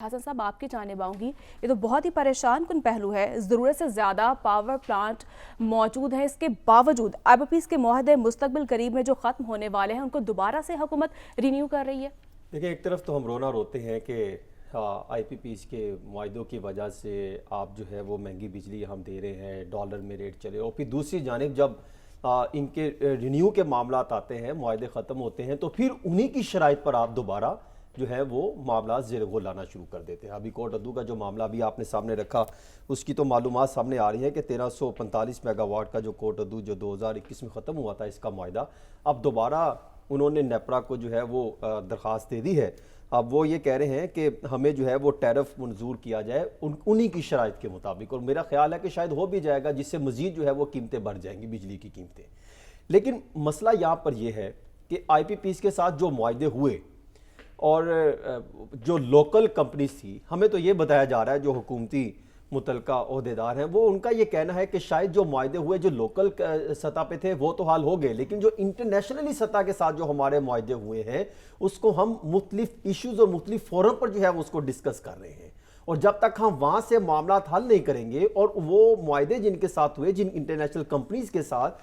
حسن صاحب آپ کی جانب آؤں گی. یہ تو بہت ہی پریشان کن پہلو ہے. ضرورت سے زیادہ پاور پلانٹ موجود ہیں، اس کے باوجود آئی پی پیز کے معاہدے مستقبل قریب میں جو ختم ہونے والے ہیں ان کو دوبارہ سے حکومت رینیو کر رہی ہے. دیکھیں، ایک طرف تو ہم رونا روتے ہیں کہ آئی پی پیز کے معاہدوں کی وجہ سے آپ جو ہے وہ مہنگی بجلی ہم دے رہے ہیں، ڈالر میں ریٹ چلے، اور پھر دوسری جانب جب ان کے رینیو کے معاملات آتے ہیں، معاہدے ختم ہوتے ہیں، تو پھر انہی کی شرائط پر آپ دوبارہ جو ہے وہ معاملات زیر غور لانا شروع کر دیتے ہیں. ابھی کوٹ ادو کا جو معاملہ بھی آپ نے سامنے رکھا، اس کی تو معلومات سامنے آ رہی ہیں کہ 1345 میگا واٹ کا جو کوٹ ادو جو 2021 میں ختم ہوا تھا اس کا معاہدہ، اب دوبارہ انہوں نے نیپرا کو جو ہے وہ درخواست دے دی ہے. اب وہ یہ کہہ رہے ہیں کہ ہمیں جو ہے وہ ٹیرف منظور کیا جائے انہی کی شرائط کے مطابق، اور میرا خیال ہے کہ شاید ہو بھی جائے گا، جس سے مزید جو ہے وہ قیمتیں بڑھ جائیں گی، بجلی کی قیمتیں. لیکن مسئلہ یہاں پر یہ ہے کہ آئی پی پیز کے ساتھ جو معاہدے ہوئے اور جو لوکل کمپنیز تھی، ہمیں تو یہ بتایا جا رہا ہے جو حکومتی متعلقہ عہدیدار ہیں، وہ ان کا یہ کہنا ہے کہ شاید جو معاہدے ہوئے جو لوکل سطح پہ تھے وہ تو حال ہو گئے، لیکن جو انٹرنیشنلی سطح کے ساتھ جو ہمارے معاہدے ہوئے ہیں اس کو ہم مختلف ایشوز اور مختلف فورم پر جو ہے اس کو ڈسکس کر رہے ہیں. اور جب تک ہم وہاں سے معاملات حل نہیں کریں گے، اور وہ معاہدے جن کے ساتھ ہوئے، جن انٹرنیشنل کمپنیز کے ساتھ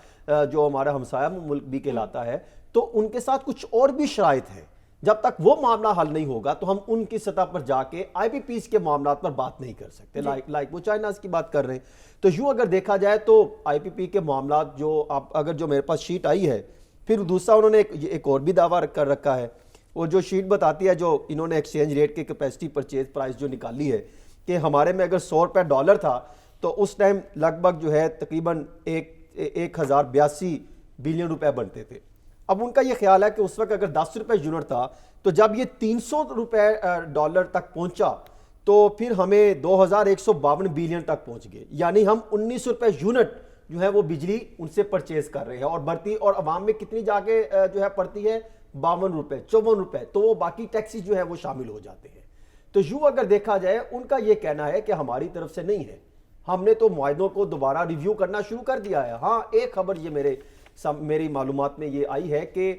جو ہمارا ہمسایہ ملک بھی کہلاتا ہے، تو ان کے ساتھ کچھ اور بھی شرائط ہیں، جب تک وہ معاملہ حل نہیں ہوگا تو ہم ان کی سطح پر جا کے آئی پی پیز کے معاملات پر بات نہیں کر سکتے. لائک وہ چائناز کی بات کر رہے ہیں. تو یوں اگر دیکھا جائے تو آئی پی پی کے معاملات جو اگر جو میرے پاس شیٹ آئی ہے، پھر دوسرا انہوں نے ایک اور بھی دعویٰ کر رکھا ہے. وہ جو شیٹ بتاتی ہے جو انہوں نے ایکسچینج ریٹ کے کیپیسٹی پرچیز پرائس جو نکالی ہے، کہ ہمارے میں اگر 100 روپے ڈالر تھا تو اس ٹائم لگ بھگ جو ہے تقریباً 1082 بلین روپے بنتے تھے. اب ان کا یہ خیال ہے کہ اس وقت اگر 10 روپے یونٹ تھا تو جب یہ 300 روپے ڈالر تک پہنچا تو پھر ہمیں 2152 بلین تک پہنچ گئے، یعنی ہم 19 روپے یونٹ جو ہے وہ بجلی ان سے پرچیز کر رہے ہیں، اور بڑھتی اور عوام میں کتنی جا کے جو ہے پڑتی ہے 52 روپے 54 روپے، تو وہ باقی ٹیکسز جو ہے وہ شامل ہو جاتے ہیں. تو یوں اگر دیکھا جائے ان کا یہ کہنا ہے کہ ہماری طرف سے نہیں ہے، ہم نے تو معاہدوں کو دوبارہ ریویو کرنا شروع کر دیا ہے. ہاں، ایک خبر یہ میری معلومات میں یہ آئی ہے کہ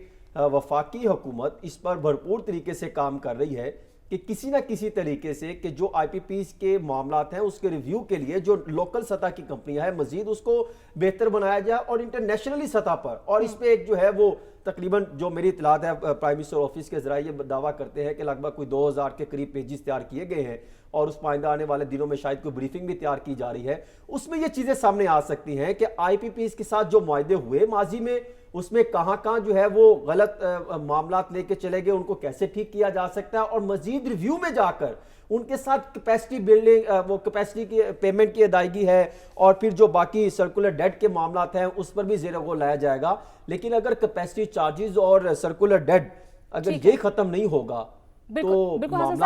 وفاقی حکومت اس پر بھرپور طریقے سے کام کر رہی ہے کہ کسی نہ کسی طریقے سے کہ جو آئی پی پیز کے معاملات ہیں اس کے ریویو کے لیے جو لوکل سطح کی کمپنیاں ہیں مزید اس کو بہتر بنایا جائے، اور انٹرنیشنلی سطح پر. اور اس پہ ایک جو ہے وہ تقریباً جو میری اطلاعات ہے پرائم منسٹر آفس کے ذرائع یہ دعویٰ کرتے ہیں کہ لگ بھگ کوئی 2000 کے قریب پیجز تیار کیے گئے ہیں، اور اس پائندہ آنے والے دنوں میں شاید کوئی بریفنگ بھی تیار کی جا رہی ہے. اس میں یہ چیزیں سامنے آ سکتی ہیں کہ آئی پی پیز کے ساتھ جو معاہدے ہوئے ماضی میں، اس میں کہاں جو ہے وہ غلط معاملات لے کے چلے گئے، ان کو کیسے ٹھیک کیا جا سکتا ہے، اور مزید ریویو میں جا کر ان کے ساتھ کیپیسٹی بلڈنگ، وہ کیپیسٹی کی پیمنٹ کی ادائیگی ہے، اور پھر جو باقی سرکولر ڈیٹ کے معاملات ہیں اس پر بھی زیر غور لایا جائے گا. لیکن اگر کیپیسٹی چارجز اور سرکولر ڈیٹ اگر یہ ختم نہیں ہوگا تو معاملات